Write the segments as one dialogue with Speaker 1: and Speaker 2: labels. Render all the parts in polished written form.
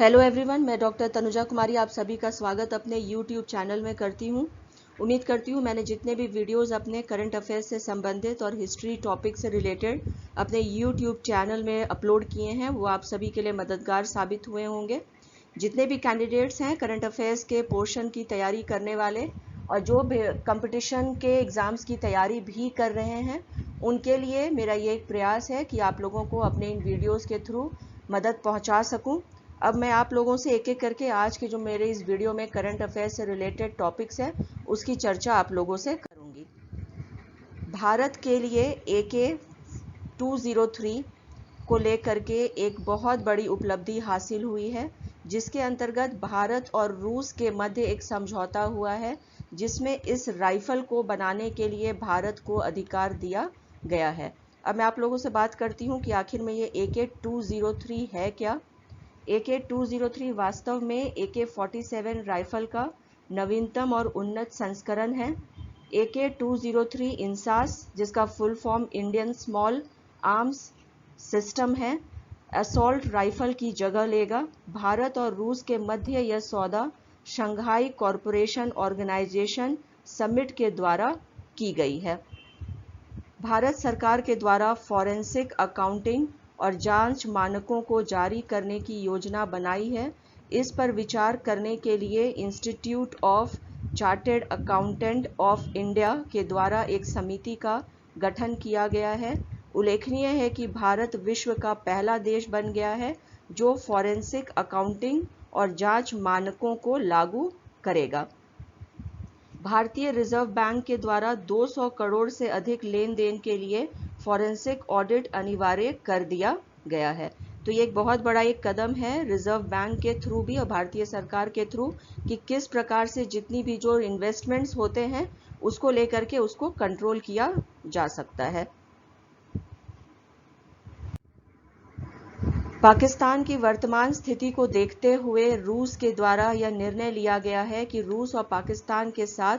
Speaker 1: Hello everyone, मैं doctor Tanuja कुमारी आप सभी का स्वागत अपने यूट्यूब चैनल में करती हूँ। उम्मीद करती हूँ मैंने जितने भी वीडियोस अपने करंट अफेयर्स से संबंधित और हिस्ट्री टॉपिक से रिलेटेड अपने यूट्यूब चैनल में अपलोड किए हैं वो आप सभी के लिए मददगार साबित हुए होंगे। जितने भी कैंडिडेट्स हैं करंट अफेयर्स के पोर्शन की तैयारी करने वाले और जो भी कंपटीशन के एग्ज़ाम्स की तैयारी भी कर रहे हैं, उनके लिए मेरा ये एक प्रयास है कि आप लोगों को अपने इन वीडियोज़ के थ्रू मदद पहुँचा सकूँ। अब मैं आप लोगों से एक एक करके आज के जो मेरे इस वीडियो में करंट अफेयर्स से रिलेटेड टॉपिक्स हैं उसकी चर्चा आप लोगों से करूंगी। भारत के लिए AK-203 को लेकर के एक बहुत बड़ी उपलब्धि हासिल हुई है, जिसके अंतर्गत भारत और रूस के मध्य एक समझौता हुआ है जिसमें इस राइफल को बनाने के लिए भारत को अधिकार दिया गया है। अब मैं आप लोगों से बात करती हूँ कि आखिर में ये AK-203 है क्या। AK-203 वास्तव में AK-47 राइफल का नवीनतम और उन्नत संस्करण है। AK-203 इंसास, जिसका full form Indian small arms system है, असॉल्ट राइफल की जगह लेगा। भारत और रूस के मध्य यह सौदा शंघाई कॉरपोरेशन ऑर्गेनाइजेशन समिट के द्वारा की गई है। भारत सरकार के द्वारा फॉरेंसिक अकाउंटिंग और जांच मानकों को जारी करने की योजना बनाई है। इस पर विचार करने के लिए institute of chartered accountant of India के द्वारा एक समिति का गठन किया गया है। उल्लेखनीय है कि भारत विश्व का पहला देश बन गया है जो फॉरेंसिक अकाउंटिंग और जांच मानकों को लागू करेगा। भारतीय रिजर्व बैंक के द्वारा 200 करोड़ से अधिक लेन देन के लिए फॉरेंसिक ऑडिट अनिवार्य कर दिया गया है। तो ये एक बहुत बड़ा एक कदम है रिजर्व बैंक के थ्रू भी और भारतीय सरकार के थ्रू कि किस प्रकार से जितनी भी जो इन्वेस्टमेंट्स होते हैं उसको लेकर के उसको कंट्रोल किया जा सकता है। पाकिस्तान की वर्तमान स्थिति को देखते हुए रूस के द्वारा यह निर्णय लिया गया है कि रूस और पाकिस्तान के साथ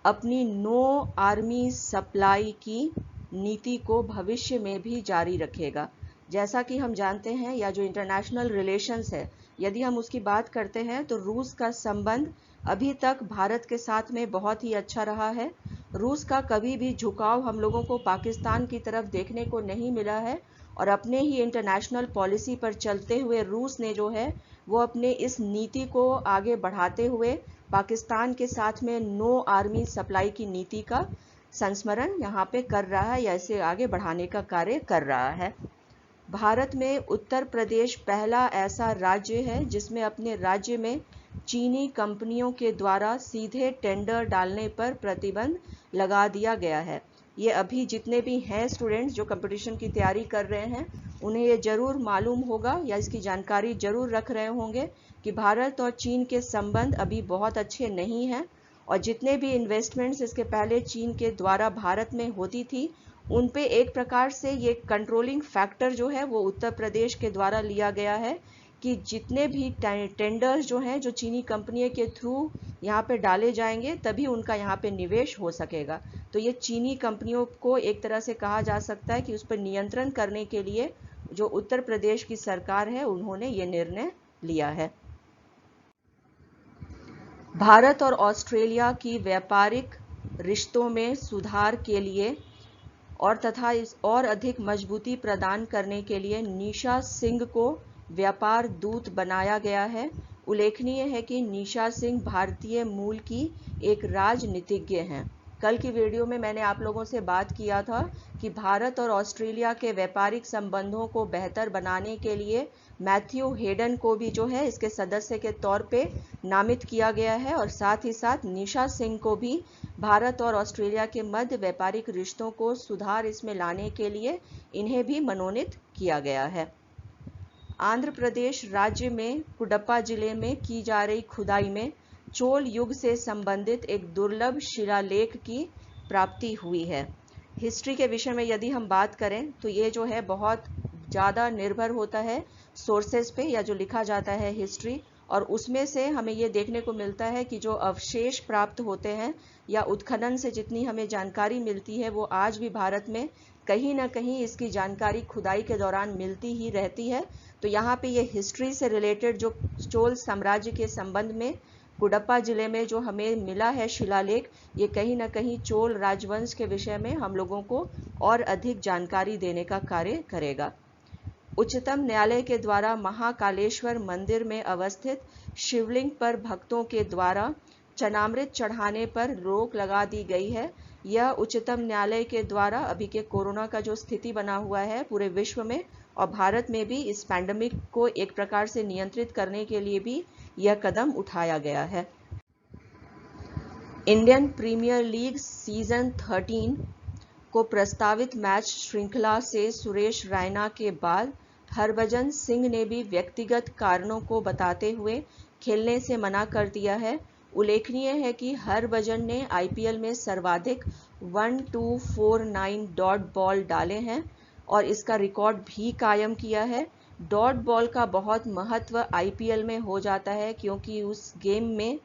Speaker 1: अपनी नो आर्मी सप्लाई की नीति को भविष्य में भी जारी रखेगा। जैसा कि हम जानते हैं या जो इंटरनेशनल रिलेशंस है, यदि हम उसकी बात करते हैं तो रूस का संबंध अभी तक भारत के साथ में बहुत ही अच्छा रहा है। रूस का कभी भी झुकाव हम लोगों को पाकिस्तान की तरफ देखने को नहीं मिला है और अपने ही इंटरनेशनल पॉलिसी पर चलते हुए रूस ने जो है वो अपने इस नीति को आगे बढ़ाते हुए पाकिस्तान के साथ में नो आर्मी सप्लाई की नीति का संस्मरण यहाँ पे कर रहा है या इसे आगे बढ़ाने का कार्य कर रहा है। भारत में उत्तर प्रदेश पहला ऐसा राज्य है जिसमें अपने राज्य में चीनी कंपनियों के द्वारा सीधे टेंडर डालने पर प्रतिबंध लगा दिया गया है। ये अभी जितने भी हैं स्टूडेंट्स जो कंपटीशन की तैयारी कर रहे हैं उन्हें ये ज़रूर मालूम होगा या इसकी जानकारी ज़रूर रख रहे होंगे कि भारत और चीन के संबंध अभी बहुत अच्छे नहीं हैं और जितने भी इन्वेस्टमेंट्स इसके पहले चीन के द्वारा भारत में होती थी उन पे एक प्रकार से ये कंट्रोलिंग फैक्टर जो है वो उत्तर प्रदेश के द्वारा लिया गया है कि जितने भी टेंडर्स जो हैं जो चीनी कंपनी के थ्रू यहाँ पे डाले जाएंगे तभी उनका यहाँ पे निवेश हो सकेगा। तो ये चीनी कंपनियों को एक तरह से कहा जा सकता है कि उस पर नियंत्रण करने के लिए जो उत्तर प्रदेश की सरकार है उन्होंने ये निर्णय लिया है। भारत और ऑस्ट्रेलिया की व्यापारिक रिश्तों में सुधार के लिए और तथा इस और अधिक मजबूती प्रदान करने के लिए निशा सिंह को व्यापार दूत बनाया गया है। उल्लेखनीय है कि निशा सिंह भारतीय मूल की एक राजनीतिज्ञ हैं। कल की वीडियो में मैंने आप लोगों से बात किया था कि भारत और ऑस्ट्रेलिया के व्यापारिक संबंधों को बेहतर बनाने के लिए मैथ्यू हेडन को भी जो है इसके सदस्य के तौर पे नामित किया गया है और साथ ही साथ निशा सिंह को भी भारत और ऑस्ट्रेलिया के मध्य व्यापारिक रिश्तों को सुधार इसमें लाने के लिए इन्हें भी मनोनीत किया गया है। आंध्र प्रदेश राज्य में कुडप्पा जिले में की जा रही खुदाई में चोल युग से संबंधित एक दुर्लभ शिलालेख की प्राप्ति हुई है। हिस्ट्री के विषय में यदि हम बात करें तो ये जो है बहुत ज़्यादा निर्भर होता है सोर्सेज पे या जो लिखा जाता है हिस्ट्री, और उसमें से हमें ये देखने को मिलता है कि जो अवशेष प्राप्त होते हैं या उत्खनन से जितनी हमें जानकारी मिलती है वो आज भी भारत में कहीं ना कहीं इसकी जानकारी खुदाई के दौरान मिलती ही रहती है। तो यहाँ पे ये हिस्ट्री से रिलेटेड जो चोल साम्राज्य के संबंध में कुडप्पा जिले में जो हमें मिला है शिलालेख, ये कहीं ना कहीं चोल राजवंश के विषय में हम लोगों को और अधिक जानकारी देने का कार्य करेगा। उच्चतम न्यायालय के द्वारा महाकालेश्वर मंदिर में अवस्थित शिवलिंग पर भक्तों के द्वारा चरणामृत चढ़ाने पर रोक लगा दी गई है। यह उच्चतम न्यायालय के द्वारा अभी के कोरोना का जो स्थिति बना हुआ है पूरे विश्व में और भारत में भी इस पैंडेमिक को एक प्रकार से नियंत्रित करने के लिए भी यह कदम उठाया गया है। इंडियन प्रीमियर लीग सीजन 13 को प्रस्तावित मैच श्रृंखला से सुरेश रैना के बाद हरभजन सिंह ने भी व्यक्तिगत कारणों को बताते हुए खेलने से मना कर दिया है। उल्लेखनीय है कि हरभजन ने आईपीएल में सर्वाधिक 1249 डॉट बॉल डाले हैं और इसका रिकॉर्ड भी कायम किया है। डॉट बॉल का बहुत महत्व आईपीएल में हो जाता है क्योंकि उस गेम में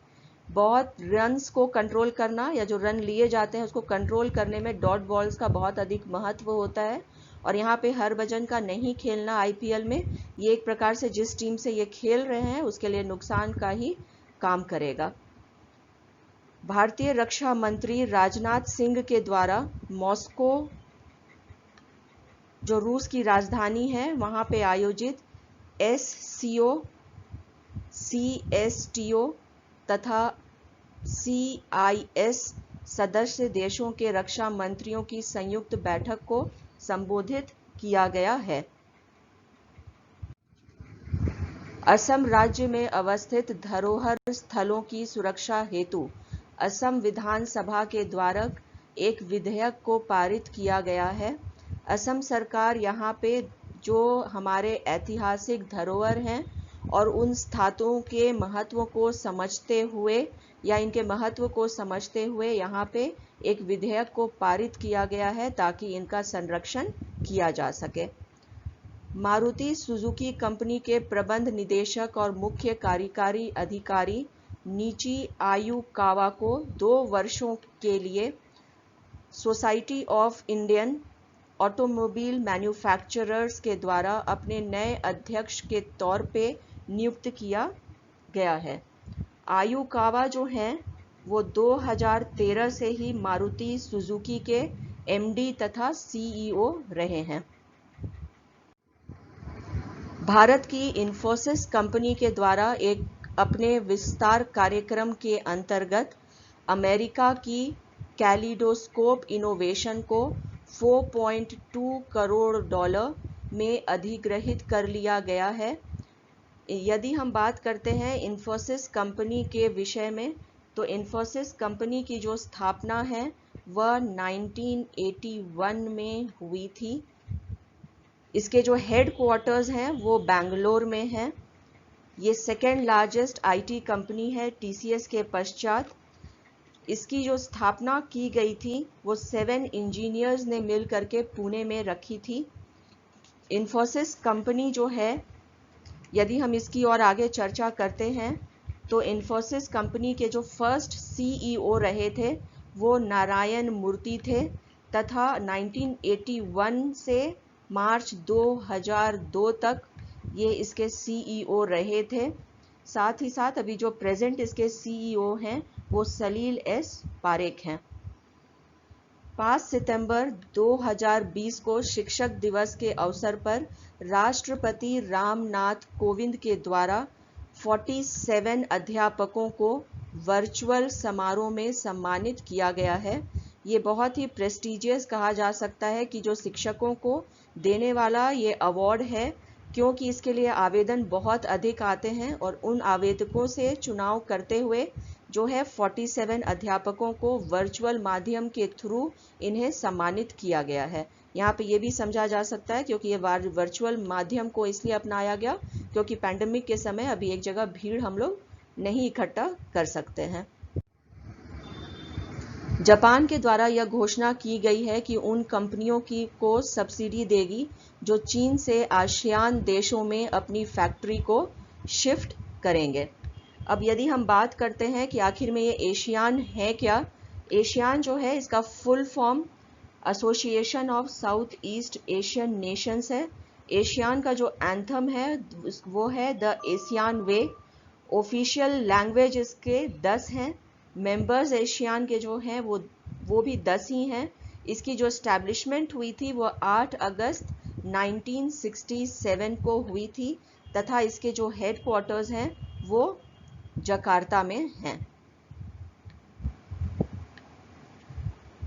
Speaker 1: बहुत रन्स को कंट्रोल करना या जो रन लिए जाते हैं उसको कंट्रोल करने में डॉट बॉल्स का बहुत अधिक महत्व होता है और यहाँ पे हरभजन का नहीं खेलना आईपीएल में ये एक प्रकार से जिस टीम से ये खेल रहे हैं उसके लिए नुकसान का ही काम करेगा। भारतीय रक्षा मंत्री राजनाथ सिंह के द्वारा मॉस्को जो रूस की राजधानी है वहां पे आयोजित SCO, CSTO तथा CIS सदस्य देशों के रक्षा मंत्रियों की संयुक्त बैठक को संबोधित किया गया है। असम राज्य में अवस्थित धरोहर स्थलों की सुरक्षा हेतु असम विधानसभा के द्वारा एक विधेयक को पारित किया गया है। असम सरकार यहाँ पे जो हमारे ऐतिहासिक धरोहर हैं और उन स्थानों के महत्व को समझते हुए या इनके महत्व को समझते हुए यहाँ पे एक विधेयक को पारित किया गया है ताकि इनका संरक्षण किया जा सके। मारुति सुजुकी कंपनी के प्रबंध निदेशक और मुख्य कार्यकारी अधिकारी नीची आयुकावा को 2 वर्षों के लिए society of Indian automobile manufacturers के द्वारा अपने नए अध्यक्ष के तौर पे नियुक्त किया गया है। आयुकावा जो हैं वो 2013 से ही मारुति सुजुकी के MD तथा CEO रहे हैं। भारत की इन्फोसिस कंपनी के द्वारा एक अपने विस्तार कार्यक्रम के अंतर्गत अमेरिका की कैलिडोस्कोप इनोवेशन को $4.2 करोड़ में अधिग्रहित कर लिया गया है। यदि हम बात करते हैं इन्फोसिस कंपनी के विषय में तो इन्फोसिस कंपनी की जो स्थापना है वह 1981 में हुई थी। इसके जो हेड क्वार्टर्स हैं वो बेंगलोर में हैं। ये सेकेंड लार्जेस्ट IT कंपनी है TCS के पश्चात। इसकी जो स्थापना की गई थी वो 7 इंजीनियर्स ने मिल करके पुणे में रखी थी। इन्फोसिस कंपनी जो है यदि हम इसकी और आगे चर्चा करते हैं तो इन्फोसिस कंपनी के जो फर्स्ट CEO रहे थे वो नारायण मूर्ति थे तथा 1981 से मार्च 2002 तक ये इसके CEO रहे थे। साथ ही साथ अभी जो प्रेजेंट इसके CEO हैं वो सलील S पारेख हैं। 5 सितंबर 2020 को शिक्षक दिवस के अवसर पर राष्ट्रपति रामनाथ कोविंद के द्वारा 47 अध्यापकों को वर्चुअल समारोह में सम्मानित किया गया है। ये बहुत ही प्रेस्टिजियस कहा जा सकता है कि जो शिक्षकों को देने वाला ये अवार्ड है क्योंकि इसके लिए आवेदन बहुत अधिक आते हैं और उन आवेदकों से चुनाव करते हुए जो है 47 अध्यापकों को वर्चुअल माध्यम के थ्रू इन्हें सम्मानित किया गया है। यहाँ पे ये भी समझा जा सकता है क्योंकि ये वर्चुअल माध्यम को इसलिए अपनाया गया क्योंकि पैंडेमिक के समय अभी एक जगह भीड़ हम लोग नहीं इकट्ठा कर सकते हैं। जापान के द्वारा यह घोषणा की गई है कि उन कंपनियों को सब्सिडी देगी जो चीन से आसियान देशों में अपनी फैक्ट्री को शिफ्ट करेंगे। अब यदि हम बात करते हैं कि आखिर में ये एशियान है क्या, एशियान जो है इसका full form Association of South East Asian Nations है। एशियान का जो एंथम है वो है the ASEAN way. Official language इसके 10 हैं। मेंबर्स एशियान के जो हैं वो भी 10 ही हैं। इसकी जो एस्टैब्लिशमेंट हुई थी वो 8 अगस्त 1967 को हुई थी तथा इसके जो हेड क्वार्टर्स हैं वो जकार्ता में हैं।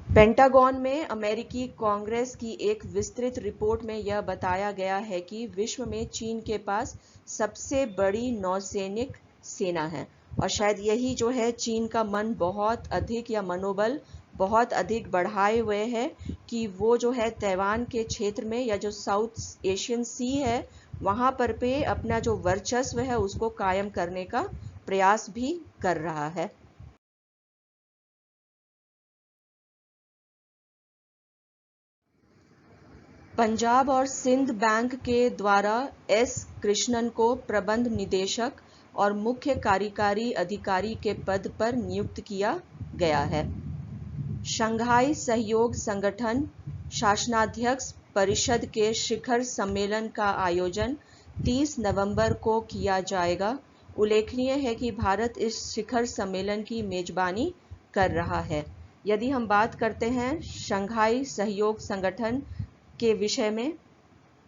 Speaker 1: पेंटागन में अमेरिकी कांग्रेस की एक विस्तृत रिपोर्ट में यह बताया गया है कि विश्व में चीन के पास सबसे बड़ी नौसैनिक सेना है और शायद यही जो है चीन का मन बहुत अधिक या मनोबल बहुत अधिक बढ़ाए हुए है कि वो जो है तैवान के क्षेत्र में या जो साउथ एशियन सी है वहाँ पर पे अपना जो वर्चस्व है उसको कायम करने का प्रयास भी कर रहा है। पंजाब और सिंध बैंक के द्वारा एस कृष्णन को प्रबंध निदेशक और मुख्य कार्यकारी अधिकारी के पद पर नियुक्त किया गया है। शंघाई सहयोग संगठन शासनाध्यक्ष परिषद के शिखर सम्मेलन का आयोजन 30 नवंबर को किया जाएगा। उल्लेखनीय है कि भारत इस शिखर सम्मेलन की मेजबानी कर रहा है। यदि हम बात करते हैं शंघाई सहयोग संगठन के विषय में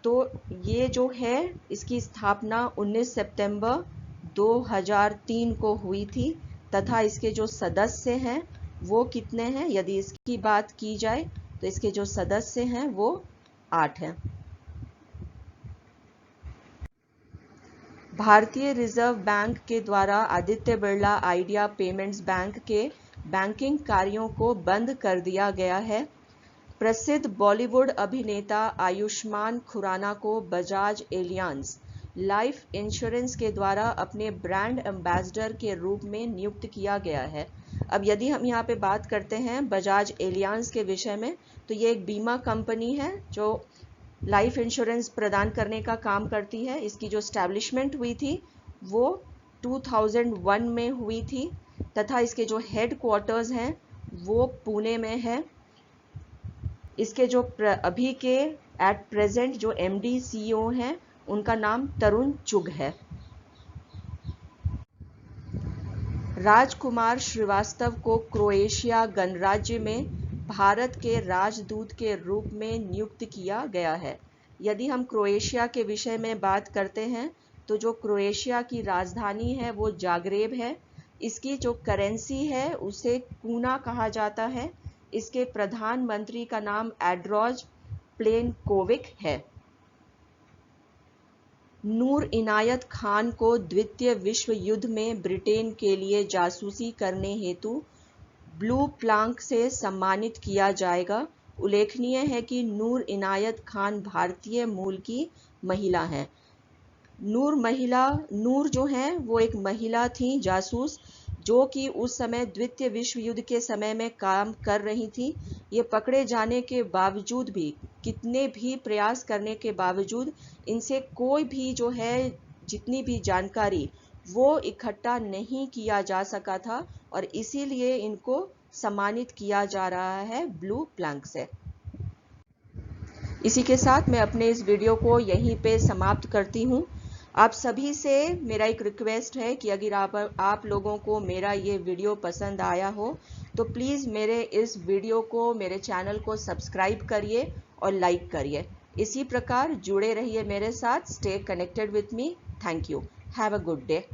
Speaker 1: तो ये जो है इसकी स्थापना 19 सितंबर 2003 को हुई थी तथा इसके जो सदस्य हैं वो कितने हैं, यदि इसकी बात की जाए तो इसके जो सदस्य हैं वो 8 हैं। भारतीय रिजर्व बैंक के द्वारा Aditya Birla idea payments bank के बैंकिंग कार्यों को बंद कर दिया गया है। प्रसिद्ध बॉलीवुड अभिनेता आयुष्मान खुराना को बजाज एलियांज लाइफ इंश्योरेंस के द्वारा अपने ब्रांड एम्बेसडर के रूप में नियुक्त किया गया है। अब यदि हम यहाँ पे बात करते हैं बजाज एलियांज के विषय में तो ये एक बीमा कंपनी है जो लाइफ इंश्योरेंस प्रदान करने का काम करती है। इसकी जो एस्टैब्लिशमेंट हुई थी वो 2001 में हुई थी तथा इसके जो हेड क्वार्टर्स हैं वो पुणे में है। इसके जो अभी के एट प्रेजेंट जो एमडी सीईओ हैं उनका नाम तरुण चुग है। राजकुमार श्रीवास्तव को क्रोएशिया गणराज्य में भारत के राजदूत के रूप में नियुक्त किया गया है। यदि हम क्रोएशिया के विषय में बात करते हैं तो जो क्रोएशिया की राजधानी है वो जाग्रेब है। इसकी जो करेंसी है उसे कूना कहा जाता है। इसके प्रधानमंत्री का नाम एड्रोज प्लेनकोविक है। नूर इनायत खान को द्वितीय विश्व युद्ध में ब्रिटेन के लिए जासूसी करने हेतु ब्लू प्लांक से सम्मानित किया जाएगा। उल्लेखनीय है कि नूर इनायत खान भारतीय मूल की महिला हैं। नूर जो है वो एक महिला थी जासूस जो कि उस समय द्वितीय विश्व युद्ध के समय में काम कर रही थी। ये पकड़े जाने के बावजूद भी कितने भी प्रयास करने के बावजूद इनसे कोई भी जो है जितनी भी जानकारी वो इकट्ठा नहीं किया जा सका था और इसीलिए इनको सम्मानित किया जा रहा है ब्लू प्लंक से। इसी के साथ मैं अपने इस वीडियो को यहीं पे समाप्त करती हूँ। आप सभी से मेरा एक रिक्वेस्ट है कि अगर आप लोगों को मेरा ये वीडियो पसंद आया हो तो प्लीज़ मेरे इस वीडियो को मेरे चैनल को सब्सक्राइब करिए और लाइक करिए। इसी प्रकार जुड़े रहिए मेरे साथ। Stay connected with me. Thank you. Have a good day.